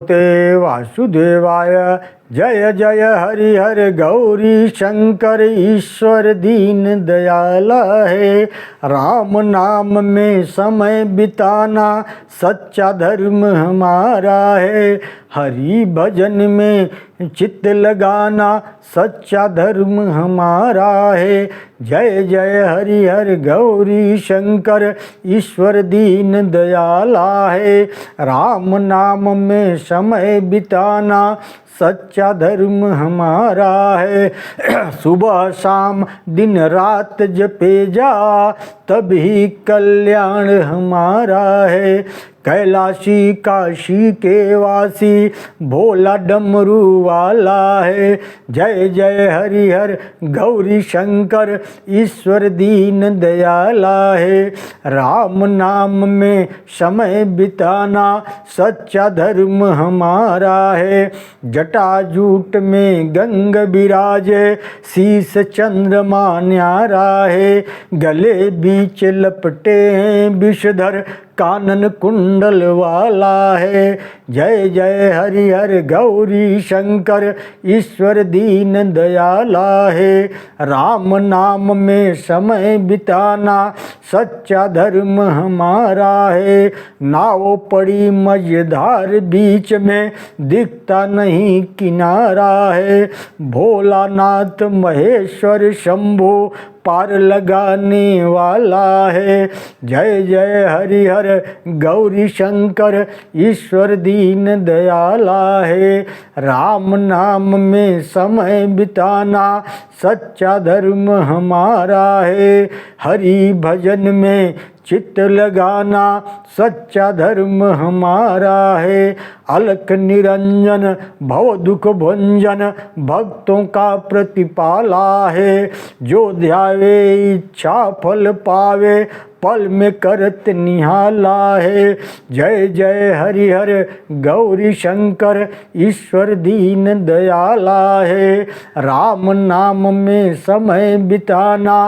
ते वासुदेवाय। जय जय हरि हर गौरी शंकर ईश्वर दीन दयाल है। राम नाम में समय बिताना सच्चा धर्म हमारा है। हरि भजन में चित्त लगाना सच्चा धर्म हमारा है। जय जय हरि हर गौरी शंकर ईश्वर दीन दयाला है। राम नाम में समय बिताना सच्चा धर्म हमारा है। सुबह शाम दिन रात जपे जा तभी कल्याण हमारा है। कैलाशी काशी के वासी भोला डमरू वाला है। जय जय हरि हर गौरी शंकर ईश्वर दीन दयाला है। राम नाम में समय बिताना सच्चा धर्म हमारा है। जटाजूट में गंग विराजे शीस चंद्रमा न्यारा है। गले बीच लपटे हैं विषधर कानन कुंडल वाला है। जय जय हरि हर गौरी शंकर ईश्वर दीन दयाला है। राम नाम में समय बिताना सच्चा धर्म हमारा है। नाव पड़ी मझधार बीच में दिखता नहीं किनारा है। भोलानाथ महेश्वर शंभु पार लगाने वाला है। जय जय हरि हर गौरी शंकर ईश्वर दीन दयाला है। राम नाम में समय बिताना सच्चा धर्म हमारा है। हरि भजन में चित्त लगाना सच्चा धर्म हमारा है। अलख निरंजन भव दुख भंजन भक्तों का प्रतिपाला है। जो ध्यावे इच्छा फल पावे पल में करत निहाला है। जय जय हरि हर गौरी शंकर ईश्वर दीन दयाला है। राम नाम में समय बिताना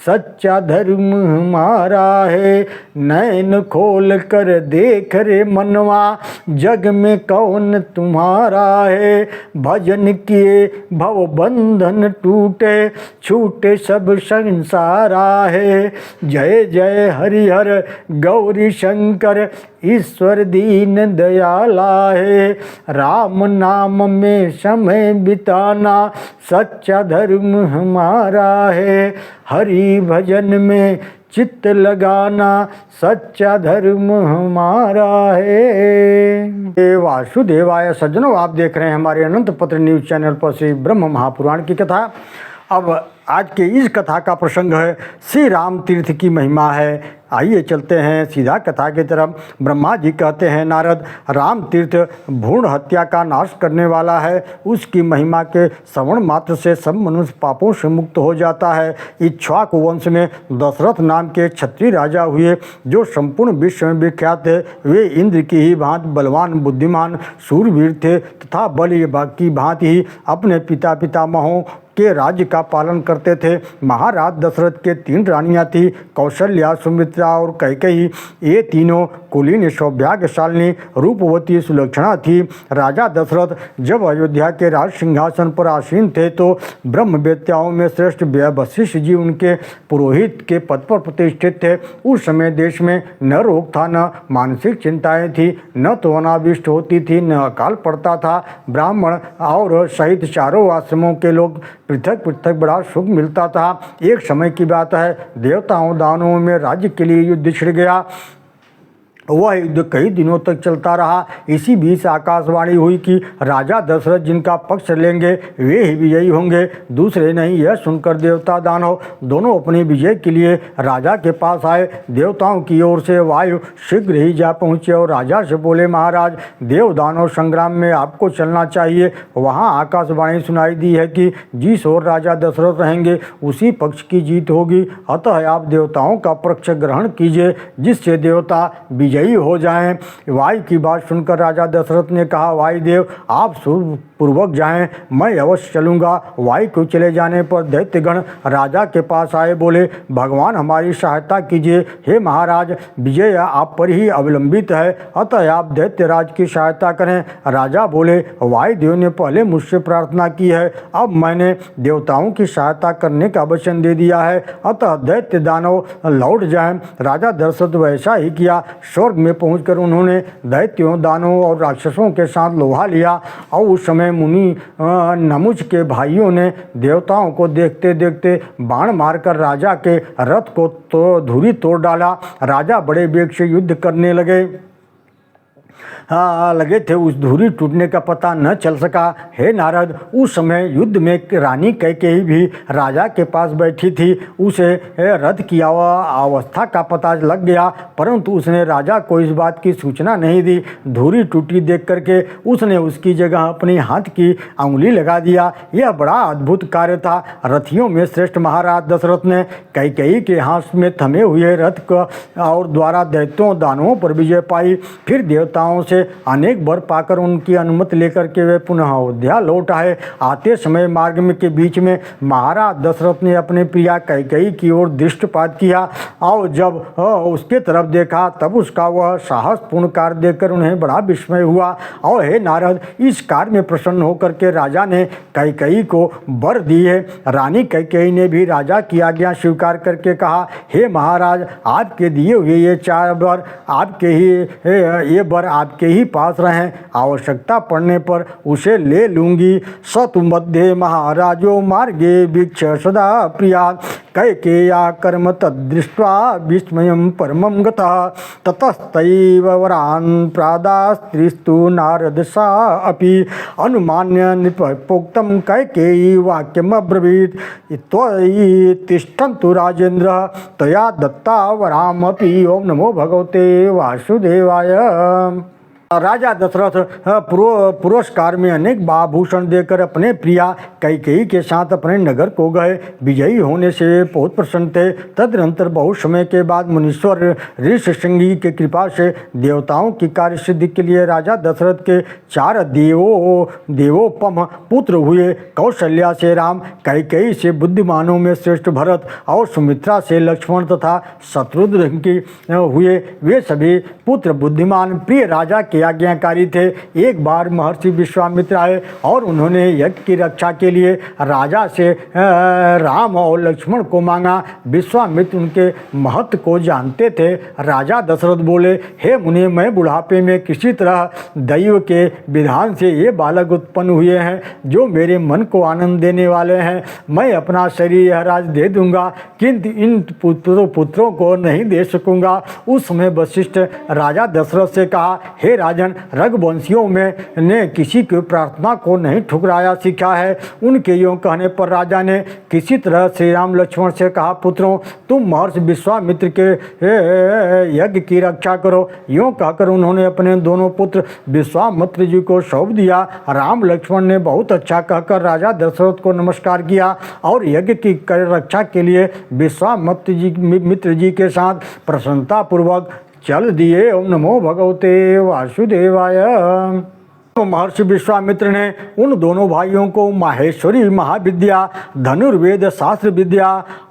सच्चा धर्म हमारा है। नैन खोल कर देख रे मनवा जग में कौन तुम्हारा है। भजन किए भव बंधन टूटे छूटे सब संसारा है। जय जय हरि हर गौरी शंकर ईश्वर दीन दयाला है। राम नाम में समय बिताना सच्चा धर्म हमारा है। हरि भजन में चित्त लगाना सच्चा धर्म हमारा है। वासुदेवाय। सज्जनों, आप देख रहे हैं हमारे अनंत पत्र न्यूज़ चैनल पर श्री ब्रह्म महापुराण की कथा। अब आज के इस कथा का प्रसंग है श्री राम तीर्थ की महिमा है। आइए चलते हैं सीधा कथा की तरफ। ब्रह्मा जी कहते हैं, नारद, राम तीर्थ भ्रूण हत्या का नाश करने वाला है। उसकी महिमा के श्रवण मात्र से सब मनुष्य पापों से मुक्त हो जाता है। इक्ष्वाकु वंश में दशरथ नाम के क्षत्रिय राजा हुए जो संपूर्ण विश्व में विख्यात थे। वे इंद्र की ही भांति बलवान बुद्धिमान सूरवीर थे तथा बलि की भांति ही अपने पिता पितामहों के राज्य का पालन करते थे। महाराज दशरथ के 3 रानियां थी, कौशल्या, सुमित्रा और कैकेयी। ये तीनों कुलीन, सौभाग्यशालिनी, रूपवती, सुलक्षणा थी। राजा दशरथ जब अयोध्या के राज सिंहासन पर आसीन थे तो ब्रह्मवेत्ताओं में श्रेष्ठ वशिष्ठ जी उनके पुरोहित के पद पर प्रतिष्ठित थे। उस समय देश में न रोग था, न मानसिक चिंताएं थी, न तो अनावृष्टि होती थी, न अकाल पड़ता था। ब्राह्मण और सहित चारों आश्रमों के लोग पृथक पृथक बड़ा सुख मिलता था। एक समय की बात है, देवताओं दानवों में राज्य के लिए युद्ध छिड़ गया। वह युद्ध कई दिनों तक चलता रहा। इसी बीच आकाशवाणी हुई कि राजा दशरथ जिनका पक्ष लेंगे वे ही विजयी होंगे, दूसरे नहीं। यह सुनकर देवता दानव दोनों अपनी विजय के लिए राजा के पास आए। देवताओं की ओर से वायु शीघ्र ही जा पहुँचे और राजा से बोले, महाराज, देव दानव संग्राम में आपको चलना चाहिए। वहाँ आकाशवाणी सुनाई दी है कि जिस ओर राजा दशरथ रहेंगे उसी पक्ष की जीत होगी। अतः आप देवताओं का पक्ष ग्रहण कीजिए, जिससे देवता विजयी विजयी हो जाएं। वायु की बात सुनकर राजा दशरथ ने कहा, वायुदेव आप पूर्वक जाएं, मैं अवश्य चलूँगा। वायु को चले जाने पर दैत्यगण राजा के पास आए, बोले, भगवान हमारी सहायता कीजिए। हे महाराज, विजय आप पर ही अवलंबित है, अतः आप दैत्यराज की सहायता करें। राजा बोले, वायुदेव ने पहले मुझसे प्रार्थना की है, अब मैंने देवताओं की सहायता करने का वचन दे दिया है, अतः दैत्य दानव लौट जाएं। राजा दशरथ वैसा ही किया। स्वर्ग में पहुंचकर उन्होंने दैत्यों, दानवों और राक्षसों के साथ लोहा लिया। और उस समय मुनि नमुच के भाइयों ने देवताओं को देखते देखते बाण मारकर राजा के रथ को तो धूरी तोड़ डाला। राजा बड़े वेग से युद्ध करने लगे थे, उस धूरी टूटने का पता न चल सका। हे नारद, उस समय युद्ध में रानी कैकेयी भी राजा के पास बैठी थी। उसे रथ की अवस्था का पता लग गया, परंतु उसने राजा को इस बात की सूचना नहीं दी। धूरी टूटी देख करके उसने उसकी जगह अपनी हाथ की अंगुली लगा दिया। यह बड़ा अद्भुत कार्य था। रथियों में श्रेष्ठ महाराज दशरथ ने कैकेयी के हाथ में थमे हुए रथ को और द्वारा दैत्यों दानवों पर विजय पाई। फिर देवताओं से अनेक वर पाकर उनकी अनुमति लेकर के वे पुनः अयोध्या लौट आए। आते समय मार्ग में के बीच में महाराज दशरथ ने अपने प्रिया कैकेयी की ओर दृष्टिपात किया और जब उसके तरफ देखा तब उसका वह साहसपूर्ण कार्य देखकर उन्हें बड़ा विस्मय हुआ। और हे नारद, इस कार्य में प्रसन्न होकर के राजा ने कैकेयी को वर दिए। रानी कैकेयी ने भी राजा की आज्ञा स्वीकार करके कहा, हे महाराज, आपके दिए हुए ये 4 वर ये वर आपके ही पास रहें, आवश्यकता पड़ने पर उसे ले लूंगी। सतु मध्ये महाराजो मार्गे वीक्ष सदा प्रिया कैकेय्या कर्म तदृष्ट्वा विस्मयं परमं गतः ततस्तैव वरान् प्रादास्त्रिस्तु नारद सा अपि अनुमान्य नृपोक्तं कैकेयी वाक्यमब्रवीत् त्वयि तिष्ठन्तु राजेन्द्र तया दत्ता वरामपि। ओम नमो भगवते वासुदेवाय। राजा दशरथ पुरस्कार में अनेक आभूषण देकर अपने प्रिया कैकेयी के साथ अपने नगर को गए। विजयी होने से बहुत प्रसन्न थे। तदनंतर बहुत समय के बाद मुनीश्वर ऋषिशृंगी की कृपा से देवताओं की कार्य सिद्धि के लिए राजा दशरथ के 4 देवोपम पुत्र हुए। कौशल्या से राम, कैकेयी से बुद्धिमानों में श्रेष्ठ भरत और सुमित्रा से लक्ष्मण तथा शत्रुघ्न की हुए। वे सभी पुत्र बुद्धिमान प्रिय राजा के आज्ञाकारी थे। एक बार महर्षि विश्वामित्र आए और उन्होंने यज्ञ की रक्षा के लिए राजा से राम और लक्ष्मण को मांगा। विश्वामित्र उनके महत्व को जानते थे। राजा दशरथ बोले, हे मुनि, मैं बुढ़ापे में किसी तरह दैव के विधान से ये बालक उत्पन्न हुए हैं जो मेरे मन को आनंद देने वाले हैं। मैं अपना शरीर यह राज दे दूंगा, किंतु इन पुत्रों को नहीं दे सकूंगा। उस समय वशिष्ठ राजा दशरथ से कहा, हे राजन, रघुवंशियों में ने किसी की प्रार्थना को नहीं ठुकराया सीखा है। उनके यों कहने पर राजा ने किसी तरह श्री राम लक्ष्मण से कहा, पुत्रों, तुम महर्षि विश्वामित्र के यज्ञ की रक्षा करो। यों कहकर उन्होंने अपने दोनों पुत्र विश्वामित्र जी को सौंप दिया। राम लक्ष्मण ने बहुत अच्छा कहकर राजा दशरथ को नमस्कार किया और यज्ञ की रक्षा के लिए विश्वामित्र जी के साथ प्रसन्नतापूर्वक चल दिए। ओम नमो भगवते वासुदेवाय। महर्षि विश्वामित्र ने उन दोनों भाइयों को माहेश्वरी महाविद्या, धनुर्वेद, शास्त्र विद्या,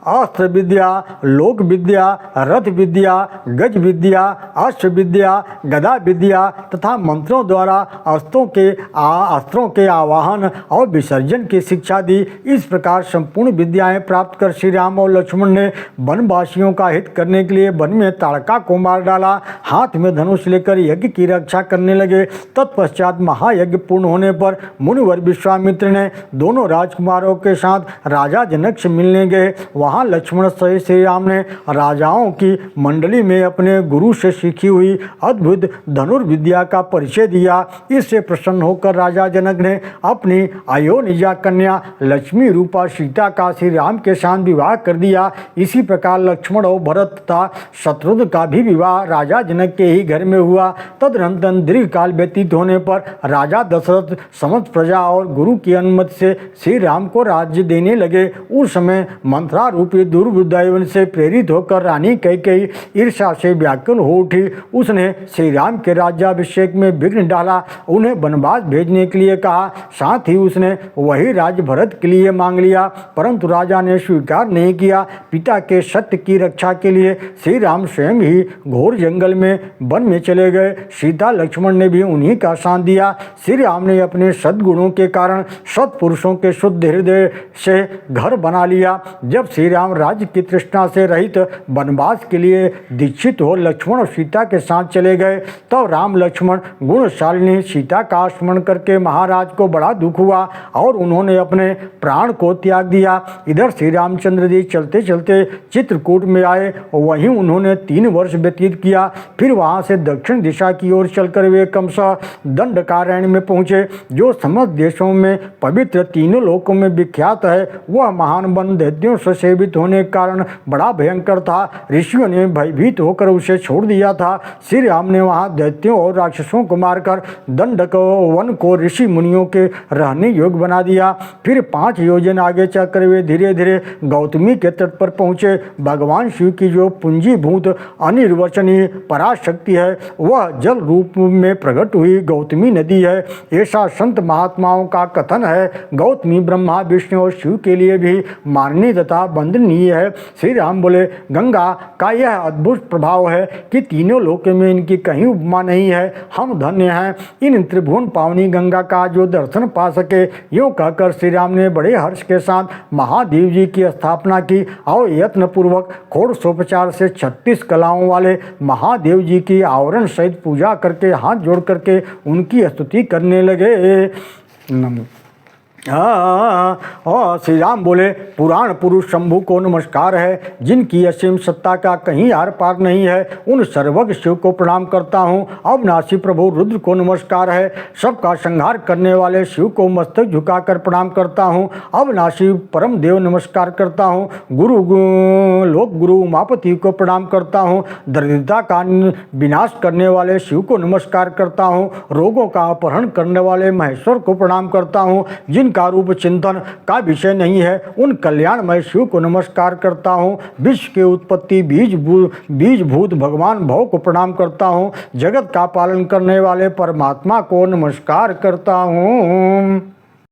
अस्त्र विद्या, लोक विद्या, रथ विद्या, गज विद्या, अश्व विद्या, गदा विद्या तथा मंत्रों द्वारा अस्त्रों के आवाहन और विसर्जन की शिक्षा दी। इस प्रकार संपूर्ण विद्याएं प्राप्त कर श्री राम और लक्ष्मण ने वनवासियों का हित करने के लिए वन में ताड़का को मार डाला। हाथ में धनुष लेकर यज्ञ की रक्षा करने लगे। तत्पश्चात महायज्ञ पूर्ण होने पर मुनिवर विश्वामित्र ने दोनों राजकुमारों के साथ राजा जनक से मिलने गए। वहाँ लक्ष्मण सहित श्री राम ने राजाओं की मंडली में अपने गुरु से सीखी हुई अद्भुत धनुर्विद्या का परिचय दिया। इससे प्रसन्न होकर राजा जनक ने अपनी अयोनिजा कन्या लक्ष्मी रूपा सीता का श्री राम के साथ विवाह कर दिया। इसी प्रकार लक्ष्मण और भरत तथा शत्रुघ्न का भी विवाह राजा जनक के ही घर में हुआ। तदनंतर दीर्घ काल व्यतीत होने पर राजा दशरथ समस्त प्रजा और गुरु की अनुमति से श्री राम को राज्य देने लगे। उस समय मंत्रा रूपी दुर्दैवन से प्रेरित होकर रानी कैकेयी ईर्ष्या से व्याकुल हो उठी। उसने श्री राम के राज्याभिषेक में विघ्न डाला, उन्हें वनवास भेजने के लिए कहा। साथ ही उसने वही राज्य भरत के लिए मांग लिया, परंतु राजा ने स्वीकार नहीं किया। पिता के सत्य की रक्षा के लिए श्री राम स्वयं ही घोर जंगल में वन में चले गए। सीता लक्ष्मण ने भी उन्हीं का साथ दिया। श्री राम ने अपने सद्गुणों के कारण सत्पुरुषों के शुद्ध हृदय से घर बना लिया। जब श्री राम राज्य की तृष्णा से रहित वनवास के लिए दीक्षित हो लक्ष्मण और सीता के साथ चले गए, तब राम लक्ष्मण गुणशालिनी सीता का स्मरण करके महाराज को बड़ा दुख हुआ और उन्होंने अपने प्राण को त्याग दिया। इधर श्री रामचंद्र जी चलते चलते चित्रकूट में आए, वहीं उन्होंने 3 वर्ष व्यतीत किया। फिर वहां से दक्षिण दिशा की ओर चलकर वे क्रमशः दंडकारण्य में पहुंचे, जो समस्त देशों में पवित्र, तीनों लोकों में विख्यात है। वह महान वन दैत्यों से सेवित होने के कारण बड़ा भयंकर था। ऋषियों ने भयभीत होकर उसे छोड़ दिया था। श्री राम ने वहां दैत्यों और राक्षसों को मारकर दंडक वन को ऋषि मुनियों के रहने योग्य बना दिया। फिर 5 योजन आगे चलकर वे धीरे धीरे गौतमी के तट पर पहुंचे। भगवान शिव की जो पूंजीभूत अनिर्वचनीय पराशक्ति है, वह जल रूप में प्रकट हुई गौतमी नदी है, ऐसा संत महात्माओं का कथन है। गौतमी ब्रह्मा, विष्णु और शिव के लिए भी माननीय तथा वंदनीय है। श्री राम बोले, गंगा का यह अद्भुत प्रभाव है कि तीनों लोकों में इनकी कहीं उपमा नहीं है। हम धन्य हैं इन त्रिभुवन पावनी गंगा का जो दर्शन पा सके। यूँ कहकर श्री राम ने बड़े हर्ष के साथ महादेव जी की स्थापना की और यत्न पूर्वक षोडशोपचार से 36 कलाओं वाले महादेव जी की आवरण सहित पूजा करके हाथ जोड़ करके उनकी स्तुति करने लगे। श्री राम बोले, पुराण पुरुष शंभु को नमस्कार है, जिनकी असीम सत्ता का कहीं आर पार नहीं है। उन सर्वज्ञ शिव को प्रणाम करता हूँ। अविनाशी प्रभु रुद्र को नमस्कार है, सबका संहार करने वाले शिव को मस्तक झुकाकर प्रणाम करता हूँ। अविनाशी परम देव नमस्कार करता हूँ। लोक गुरु उमापति को प्रणाम करता हूँ। दरिद्रता का विनाश करने वाले शिव को नमस्कार करता हूँ। रोगों का अपहरण करने वाले महेश्वर को प्रणाम करता हूँ। जिनका रूप चिंतन का विषय नहीं है, उन कल्याणमय शिव को नमस्कार करता हूँ। विश्व के उत्पत्ति बीजभूत भगवान भव को प्रणाम करता हूँ। जगत का पालन करने वाले परमात्मा को नमस्कार करता हूँ।